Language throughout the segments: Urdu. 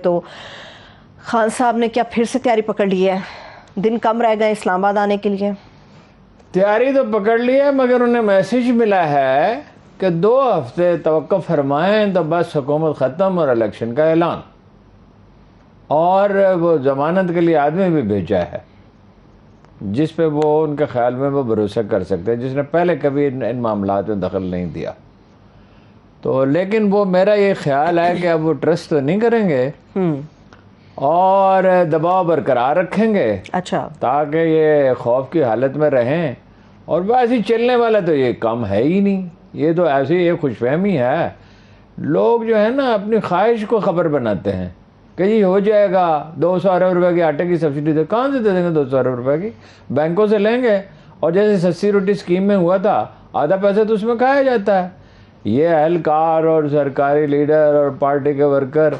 تو خان صاحب نے کیا پھر سے تیاری پکڑ لی ہے؟ دن کم رہ گئے اسلام آباد آنے کے لیے. تیاری تو پکڑ لی ہے، مگر انہیں میسج ملا ہے کہ 2 ہفتے توقف فرمائیں تو بس حکومت ختم اور الیکشن کا اعلان. اور وہ ضمانت کے لیے آدمی بھی بھیجا ہے جس پہ وہ ان کے خیال میں وہ بھروسہ کر سکتے ہیں، جس نے پہلے کبھی ان معاملات میں دخل نہیں دیا. تو لیکن وہ میرا یہ خیال ہے کہ اب وہ ٹرسٹ تو نہیں کریں گے اور دباؤ برقرار رکھیں گے. اچھا، تاکہ یہ خوف کی حالت میں رہیں. اور بس ہی چلنے والا تو یہ کم ہے ہی نہیں، یہ تو ایسی ایک خوش فہمی ہے. لوگ جو ہے نا اپنی خواہش کو خبر بناتے ہیں کہ جی ہو جائے گا 200 ارب روپے کی آٹے کی سبسڈی. دے کہاں سے دے دیں گے 200 ارب روپے کی؟ بینکوں سے لیں گے. اور جیسے سستی روٹی اسکیم میں ہوا تھا، آدھا پیسہ تو اس میں کھایا جاتا ہے. یہ اہلکار اور سرکاری لیڈر اور پارٹی کے ورکر،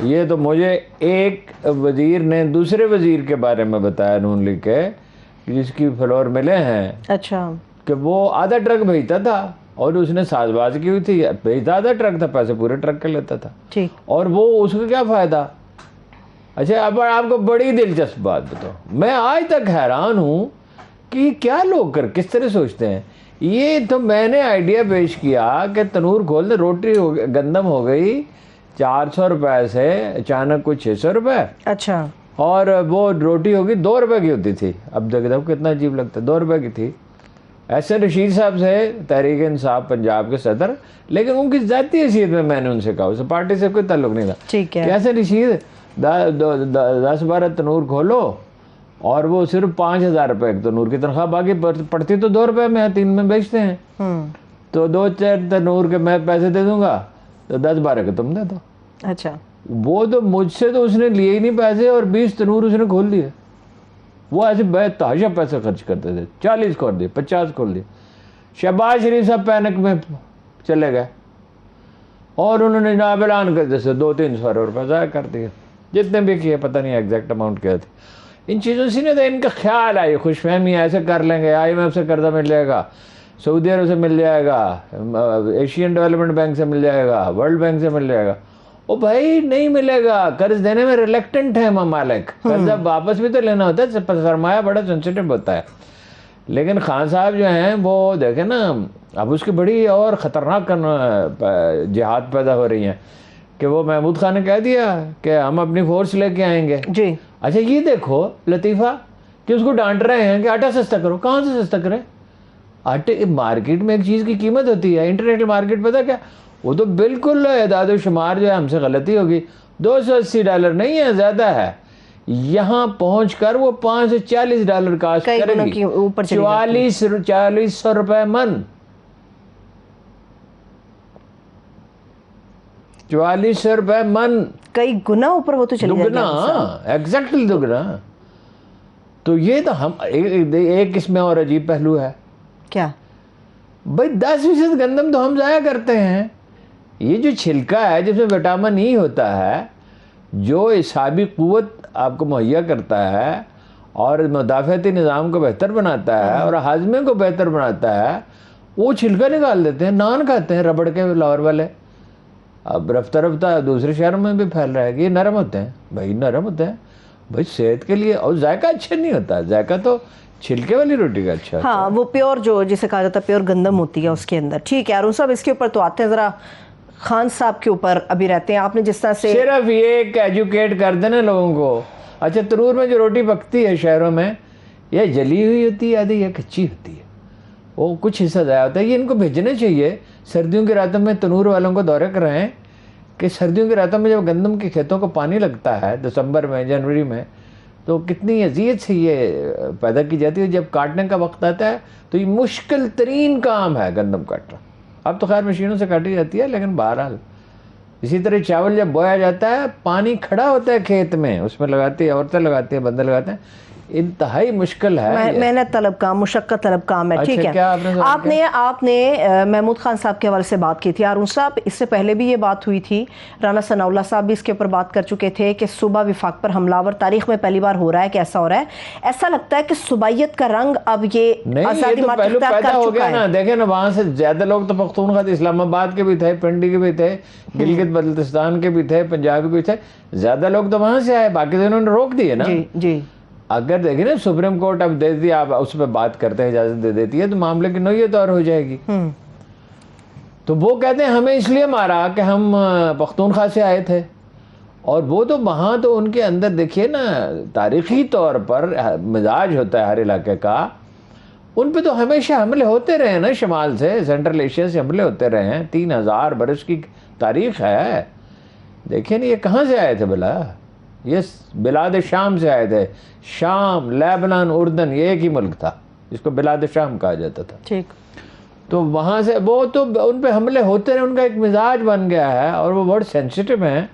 یہ تو مجھے ایک وزیر نے دوسرے وزیر کے بارے میں بتایا نون لیگ کے، جس کی فلور ملے ہیں، اچھا، کہ وہ آدھا ٹرک بھیجتا تھا اور اس نے ساز باز کی ہوئی تھی. بھیجتا آدھا ٹرک تھا، پیسے پورے ٹرک کے لیتا تھا. ٹھیک. اور وہ اس کو کیا فائدہ؟ اچھا اب آپ کو بڑی دلچسپ بات بتاؤ، میں آج تک حیران ہوں کہ کیا لوگ کس طرح سوچتے ہیں. یہ تو میں نے آئیڈیا پیش کیا کہ تنور کھول دے، روٹی گندم ہو گئی 400 روپے سے اچانک کوئی 600 روپے. اچھا. اور وہ روٹی ہوگی 2 روپے کی ہوتی تھی. اب دیکھو کتنا عجیب لگتا ہے، 2 روپے کی تھی. ایسے رشید صاحب سے تحریک انصاف پنجاب کے صدر، لیکن ان کی ذاتی حیثیت میں نے ان سے کہا، اس پارٹی سے کوئی تعلق نہیں تھا. ٹھیک ہے. کیسے رشید 10-12 تنور کھولو اور وہ صرف 5,000 روپے ایک تنور کی تنخواہ، باقی پڑتی تو 2 روپے میں 3 میں بیچتے ہیں. تو 2-4 تنور کے میں پیسے دے دوں گا تو 10-12 کے تم دے دو. اچھا. وہ تو مجھ سے تو اس نے لیے ہی نہیں پیسے، اور 20 تنور اس نے کھول دیے. وہ ایسے بے تحاشا پیسے خرچ کرتے تھے. 40 کھول دیے، 50 کھول دیے. شہباز شریف صاحب پینک میں چلے گئے اور انہوں نے جناب اعلان کر جیسے 200-300 روپے ضائع کر دیے، جتنے بھی کیے، پتہ نہیں ایگزیکٹ اماؤنٹ کیا تھی. ان چیزوں سے نہیں تھا، ان کا خیال آئی خوش فہمی ایسے کر لیں گے، IMF سے قرضہ مل جائے گا، سعودی عرب سے مل جائے گا، ایشین ڈیولپمنٹ بینک سے مل جائے گا، ورلڈ بینک سے مل جائے گا. او بھائی نہیں ملے گا. قرض دینے میں ریلیکٹنٹ ہے ممالک، قرضہ واپس بھی تو لینا ہوتا ہے، سرمایہ بڑا سینسیٹیو ہوتا ہے. لیکن خان صاحب جو ہیں وہ دیکھیں نا، اب اس کی بڑی اور خطرناک جہاد پیدا ہو رہی ہیں کہ وہ محمود خان نے کہہ دیا کہ ہم اپنی فورس لے کے آئیں گے. جی. اچھا یہ دیکھو لطیفہ کہ اس کو ڈانٹ رہے ہیں کہ آٹا سستا کرو. کہاں سے سستا کریں؟ آٹے مارکیٹ میں ایک چیز کی قیمت ہوتی ہے، انٹرنیشنل مارکیٹ پتہ کیا، وہ تو بالکل اعداد و شمار جو ہے ہم سے غلطی ہوگی، $280 نہیں ہے، زیادہ ہے. یہاں پہنچ کر وہ $540 کاسٹ کرے گی، 4400 روپے من. 4400 روپے من، کئی گنا اوپر وہ تو چلی جائے گی. دگنا، ایگزیکٹلی دگنا. تو یہ تو ہم ایک اس میں اور عجیب پہلو ہے. کیا بھائی 10% گندم تو ہم ضائع کرتے ہیں. یہ جو چھلکا ہے جس میں وٹامن ای ہوتا ہے، جو اعصابی قوت آپ کو مہیا کرتا ہے اور مدافعتی نظام کو بہتر بناتا ہے اور ہاضمے کو بہتر بناتا ہے، وہ چھلکا نکال دیتے ہیں. نان کھاتے ہیں ربڑ کے لاہور والے. اب رفتہ رفتہ دوسرے شہروں میں بھی پھیل رہا ہے کہ یہ نرم ہوتے ہیں. بھائی نرم ہوتے ہیں بھائی صحت کے لیے، اور ذائقہ اچھا نہیں ہوتا. ذائقہ تو چھلکے والی روٹی کا اچھا ہوتا ہے. ہاں، وہ پیور جو جسے کہا جاتا ہے پیور گندم ہوتی ہے اس کے اندر. ٹھیک ہے ارون صاحب، اس کے اوپر تو آتے ہیں، ذرا خان صاحب کے اوپر ابھی رہتے ہیں. آپ نے جس طرح سے صرف یہ ایجوکیٹ کر دینا لوگوں کو. اچھا تنور میں جو روٹی پکتی ہے شہروں میں، یہ جلی ہوئی ہوتی ہے آدھی، یہ کچی ہوتی ہے، وہ کچھ حصہ ضائع ہوتا ہے. یہ ان کو بھیجنا چاہیے. سردیوں کی راتوں میں تنور والوں کو دورے کرائیں کہ سردیوں کی راتوں میں جب گندم کے کھیتوں کو پانی لگتا ہے دسمبر میں، جنوری میں، تو کتنی اذیت سے یہ پیدا کی جاتی ہے. جب کاٹنے کا وقت آتا ہے تو یہ مشکل ترین کام ہے گندم کاٹنا. اب تو خیر مشینوں سے کاٹی جاتی ہے، لیکن بہرحال اسی طرح چاول جب بویا جاتا ہے، پانی کھڑا ہوتا ہے کھیت میں، اس میں لگاتی ہیں عورتیں، لگاتی ہیں بندے لگاتے ہیں. انتہائی مشکل ہے. محنت طلب کام، مشقت طلب کام ہے. ٹھیک ہے. آپ نے محمود خان صاحب کے حوالے سے بات کی تھی. ہارون صاحب، اس سے پہلے بھی یہ بات ہوئی تھی، رانا ثناء اللہ صاحب بھی اس کے اوپر بات کر چکے تھے کہ صوبہ وفاق پر حملہ آور تاریخ میں پہلی بار ہو رہا ہے کہ ایسا ہو رہا ہے. ایسا لگتا ہے کہ صوبائیت کا رنگ اب یہ آزادی مارچ اختیار کر چکا ہے. دیکھیں نا، وہاں سے زیادہ لوگ تو پختونخوا تھے، اسلام آباد کے بھی تھے، پنڈی کے بھی تھے، گلگت بلتستان کے بھی تھے، پنجاب کے بھی تھے. زیادہ لوگ تو وہاں سے آئے، باقی تو انہوں نے روک دیے نا. جی اگر دیکھیں نا سپریم کورٹ اب دے دی، آپ اس پہ بات کرتے ہیں، اجازت دے دیتی ہے، تو معاملے کی نوعیت اور ہو جائے گی. تو وہ کہتے ہیں ہمیں اس لیے مارا کہ ہم پختونخوا سے آئے تھے. اور وہ تو وہاں تو ان کے اندر دیکھیے نا، تاریخی طور پر مزاج ہوتا ہے ہر علاقے کا. ان پہ تو ہمیشہ حملے ہوتے رہے ہیں نا، شمال سے، سینٹرل ایشیا سے حملے ہوتے رہے ہیں. 3000 برس کی تاریخ ہے. دیکھیں نا، یہ کہاں سے آئے تھے بلا؟ یہ بلاد شام سے آئے تھے. شام، لیبنان، اردن، یہ ایک ہی ملک تھا جس کو بلاد شام کہا جاتا تھا. ٹھیک. تو وہاں سے وہ تو ان پہ حملے ہوتے رہے، ان کا ایک مزاج بن گیا ہے اور وہ بہت سینسیٹیو ہیں.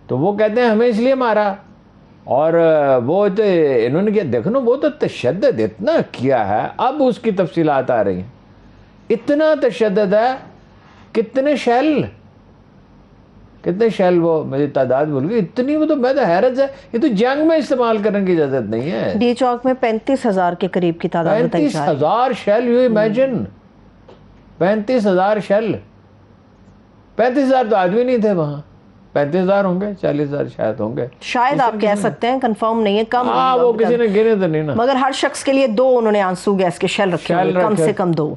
تو وہ کہتے ہیں ہمیں اس لیے مارا. اور وہ تو انہوں نے کیا، دیکھو نا، وہ تو تشدد اتنا کیا ہے. اب اس کی تفصیلات آ رہی ہیں. اتنا تشدد ہے، کتنے شیل وہ مجھے تعداد بھول گئی اتنی. وہ تو میں تو حیرت ہے، یہ تو جنگ میں استعمال کرنے کی اجازت نہیں ہے. ڈی چوک میں 35,000 کے قریب کی تعداد بتائی جا رہی ہے. 35,000 شیل. You imagine 35,000 shell. 35,000 تو آدمی نہیں تھے وہاں. 35,000 ہوں گے، 40,000 شاید ہوں گے، شاید آپ کہہ سکتے ہیں، کنفرم نہیں ہے. کم وہ کسی نے گنے تو نہیں نا. مگر ہر شخص کے لیے 2 انہوں نے آنسو گیس کے شیل رکھے ہوئے، کم سے کم 2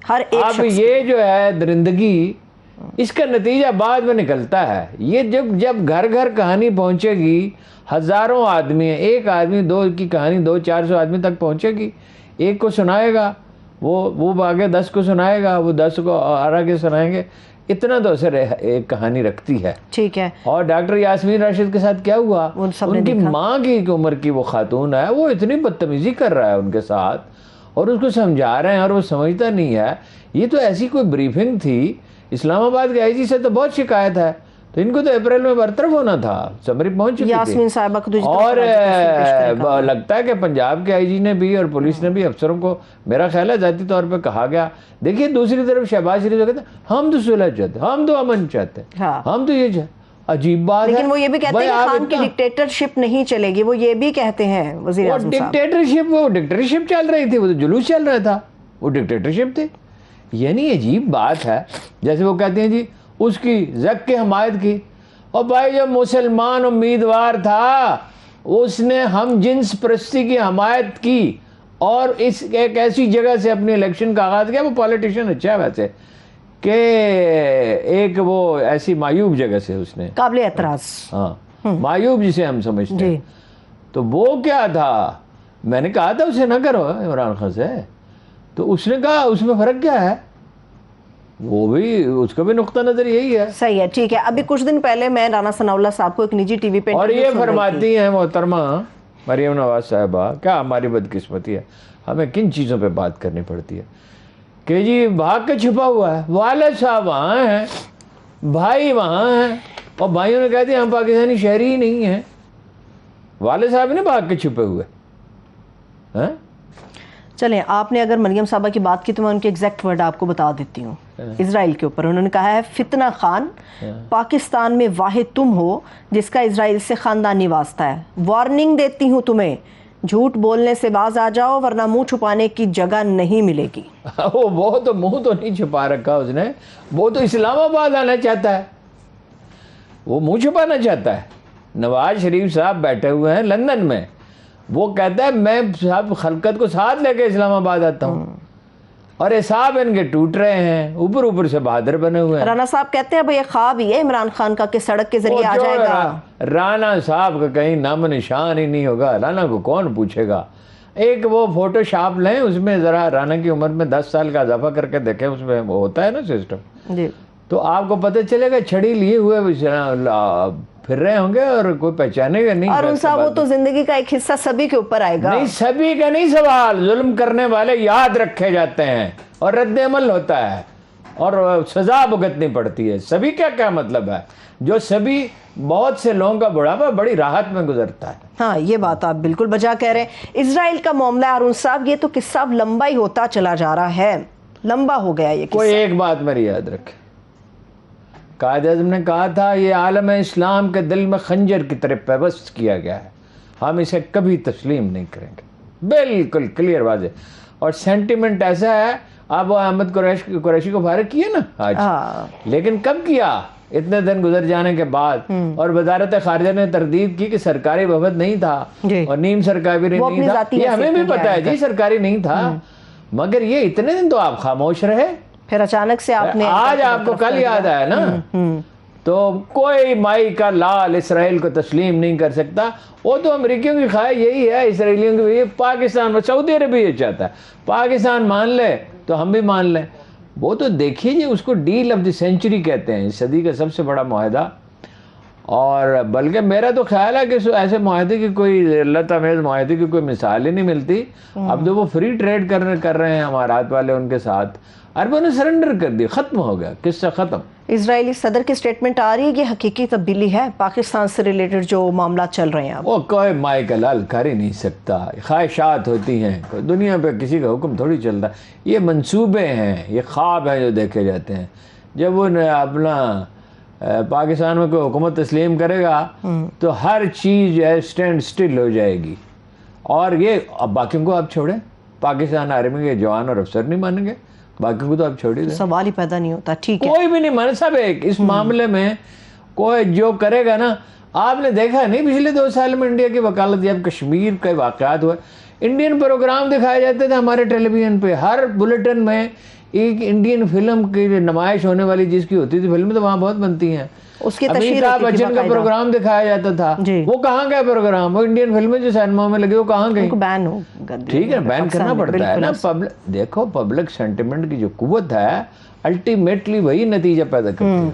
ہر ایک شخص. اب یہ جو ہے درندگی، اس کا نتیجہ بعد میں نکلتا ہے. یہ جب گھر گھر کہانی پہنچے گی، ہزاروں آدمی ہیں، ایک آدمی 2 کی کہانی 200-400 آدمی تک پہنچے گی. ایک کو سنائے گا، وہ آگے 10 کو سنائے گا، وہ 10 کو آگے سنائیں گے. اتنا تو اثر ایک کہانی رکھتی ہے. ٹھیک ہے. اور ڈاکٹر یاسمین راشد کے ساتھ کیا ہوا؟ ان کی ماں کی عمر کی وہ خاتون ہے، وہ اتنی بدتمیزی کر رہا ہے ان کے ساتھ، اور اس کو سمجھا رہے ہیں اور وہ سمجھتا نہیں ہے. یہ تو ایسی کوئی بریفنگ تھی. اسلام آباد کے آئی جی سے تو بہت شکایت ہے، تو ان کو تو اپریل میں برطرف ہونا تھا. سمری پہنچ چکی یاسمین صاحبہ کو. اور لگتا ہے کہ پنجاب کے آئی جی نے بھی اور پولیس نے بھی افسروں کو، میرا خیال ہے ذاتی طور پہ کہا گیا. دیکھیے دوسری طرف شہباز شریف کہتے ہیں ہم تو صلح چاہتے ہیں، ہم تو امن چاہتے ہیں، ہم تو یہ عجیب بات ہے. لیکن وہ یہ بھی کہتے ہیں کہ خان کی ڈکٹیٹرشپ نہیں چلے گی. وہ یہ بھی کہتے ہیں وزیر اعظم صاحب. ڈکٹیٹرشپ چل رہی تھی، وہ تو جلوس چل رہا تھا، وہ ڈکٹیٹرشپ تھی. یعنی عجیب بات ہے. جیسے وہ کہتے ہیں جی اس کی زک کی حمایت کی. اور بھائی جو مسلمان امیدوار تھا اس نے ہم جنس پرستی کی حمایت کی اور اس ایک ایسی جگہ سے اپنی الیکشن کا آغاز کیا. وہ پالیٹیشین اچھا ہے ویسے، کہ ایک وہ ایسی معیوب جگہ سے اس نے، قابل اعتراض، ہاں معیوب جسے ہم سمجھتے ہیں. تو وہ کیا تھا، میں نے کہا تھا اسے نہ کرو عمران خان سے، تو اس نے کہا اس میں فرق کیا ہے. وہ بھی اس کا بھی نقطہ نظر یہی ہے. صحیح ہے. ٹھیک ہے. ابھی کچھ دن پہلے میں رانا ثناء اللہ صاحب کو ایک نجی ٹی وی پہ اور یہ فرماتی ہیں محترمہ مریم نواز صاحبہ، کیا ہماری بدقسمتی ہے، ہمیں کن چیزوں پہ بات کرنی پڑتی ہے، کہ جی بھاگ کے چھپا ہوا ہے. والد صاحب وہاں ہیں، بھائی وہاں ہیں، اور بھائیوں نے کہہ دیا ہم پاکستانی شہری ہی نہیں ہیں. والد صاحب نے بھاگ کے چھپے ہوئے ہیں. چلیں، آپ نے اگر مریم صاحبہ کی بات کی تو میں ان کے ایگزیکٹ ورڈ آپ کو بتا دیتی ہوں. اسرائیل کے اوپر انہوں نے کہا ہے فتنہ خان، پاکستان میں واحد تم ہو جس کا اسرائیل سے خاندانی واسطہ ہے. وارننگ دیتی ہوں تمہیں، جھوٹ بولنے سے باز آ جاؤ ورنہ منہ چھپانے کی جگہ نہیں ملے گی. وہ تو منہ تو نہیں چھپا رکھا اس نے، وہ تو اسلام آباد آنا چاہتا ہے، وہ منہ چھپانا چاہتا ہے. نواز شریف صاحب بیٹھے ہوئے ہیں لندن میں، وہ کہتا ہے میں صاحب خلقت کو ساتھ لے کے اسلام آباد آتا ہوں، اور حساب ان کے ٹوٹ رہے ہیں، اوپر سے بہادر بنے ہوئے ہیں. رانا صاحب کہتے ہیں بھئی یہ خواب ہی ہے عمران خان کا کہ سڑک کے ذریعے آ جائے گا. رانا صاحب کا کہیں نام نشان ہی نہیں ہوگا. رانا کو کون پوچھے گا. ایک وہ فوٹو شاپ لیں، اس میں ذرا رانا کی عمر میں 10 سال کا اضافہ کر کے دیکھیں، اس میں وہ ہوتا ہے نا سسٹم، جی، تو آپ کو پتہ چلے گا چھڑی لیے ہوئے پھر رہے ہوں گے اور کوئی پہچانے گا نہیں. اور ان صاحب وہ تو زندگی کا ایک حصہ سبھی کے اوپر آئے گا. نہیں، سبھی کا نہیں سوال. ظلم کرنے والے یاد رکھے جاتے ہیں اور رد عمل ہوتا ہے، اور سزا بھگتنی پڑتی ہے. سبھی کا کیا مطلب ہے؟ جو سبھی بہت سے لوگوں کا بڑھاپا بڑی راحت میں گزرتا ہے. ہاں یہ بات آپ بالکل بجا کہہ رہے ہیں. اسرائیل کا معاملہ ہارون صاحب یہ تو قصہ اب لمبا ہی ہوتا چلا جا رہا ہے, لمبا ہو گیا یہ قصہ. کوئی ایک بات میری یاد رکھے, قائد اعظم نے کہا تھا یہ عالم اسلام کے دل میں خنجر کی طرح پیوست کیا گیا ہے, ہم اسے کبھی تسلیم نہیں کریں گے. بالکل کلیئر واضح. اور سینٹیمنٹ ایسا ہے, آپ احمد قریشی کو فارغ کیے نا آج, لیکن کب کیا؟ اتنے دن گزر جانے کے بعد. اور وزارت خارجہ نے تردید کی کہ سرکاری وفد نہیں تھا اور نیم سرکاری نہیں تھا. یہ ہمیں بھی پتا ہے جی سرکاری نہیں تھا, مگر یہ اتنے دن تو آپ خاموش رہے. پھر اچانک سے آپ نے آج آپ کو کل یاد آیا نا. تو کوئی مائی کا لال اسرائیل کو تسلیم نہیں کر سکتا. وہ تو امریکیوں کی خواہش یہی ہے, اسرائیلیوں کی بھی. پاکستان, سعودی عربیہ یہ چاہتا ہے پاکستان مان لے تو ہم بھی مان لیں. وہ تو دیکھیے جی, اس کو ڈیل آف دی سینچری کہتے ہیں, اس صدی کا سب سے بڑا معاہدہ. اور بلکہ میرا تو خیال ہے کہ ایسے معاہدے کی کوئی لط آمیز معاہدے کی کوئی مثال ہی نہیں ملتی. اب تو وہ فری ٹریڈ کر رہے ہیں امارات والے ان کے ساتھ. عربوں نے سرنڈر کر دی, ختم ہو گیا, قصہ ختم. اسرائیلی صدر کی سٹیٹمنٹ آ رہی ہے, یہ حقیقی تبدیلی ہے پاکستان سے ریلیٹڈ جو معاملات چل رہے ہیں. وہ کوئی مائی کا لال کر ہی نہیں سکتا, خواہشات ہوتی ہیں, دنیا پہ کسی کا حکم تھوڑی چلتا. یہ منصوبے ہیں, یہ خواب ہیں جو دیکھے جاتے ہیں. جب وہ اپنا پاکستان میں کوئی حکومت تسلیم کرے گا تو ہر چیز جو ہے اسٹینڈ سٹل ہو جائے گی. اور یہ اب باقیوں کو آپ چھوڑیں, پاکستان آرمی کے جوان اور افسر نہیں مانیں گے, باقی کو تو آپ چھوڑی دیں. سوال ہی پیدا نہیں ہوتا. ٹھیک ہے, کوئی بھی نہیں مانے. سب ایک اس معاملے میں کوئی جو کرے گا نا, آپ نے دیکھا نہیں پچھلے 2 سال میں انڈیا کی وکالت جب کشمیر کے واقعات ہوئے, انڈین پروگرام دکھائے جاتے تھے ہمارے ٹیلی ویژن پہ. ہر بلیٹن میں ایک انڈین فلم کی نمائش ہونے والی جس کی ہوتی تھی, فلمیں تو وہاں بہت بنتی ہیں, اس کی تشہیر امیتابھ بچن کا پروگرام دکھایا جاتا تھا. وہ کہاں گیا پروگرام؟ وہ انڈین فلمیں جو سینما میں لگی وہ کہاں گئی؟ بین ہو. ٹھیک ہے, بین کرنا پڑتا ہے نا. دیکھو پبلک سینٹیمنٹ کی جو قوت ہے الٹیمیٹلی وہی نتیجہ پیدا کرتی ہے.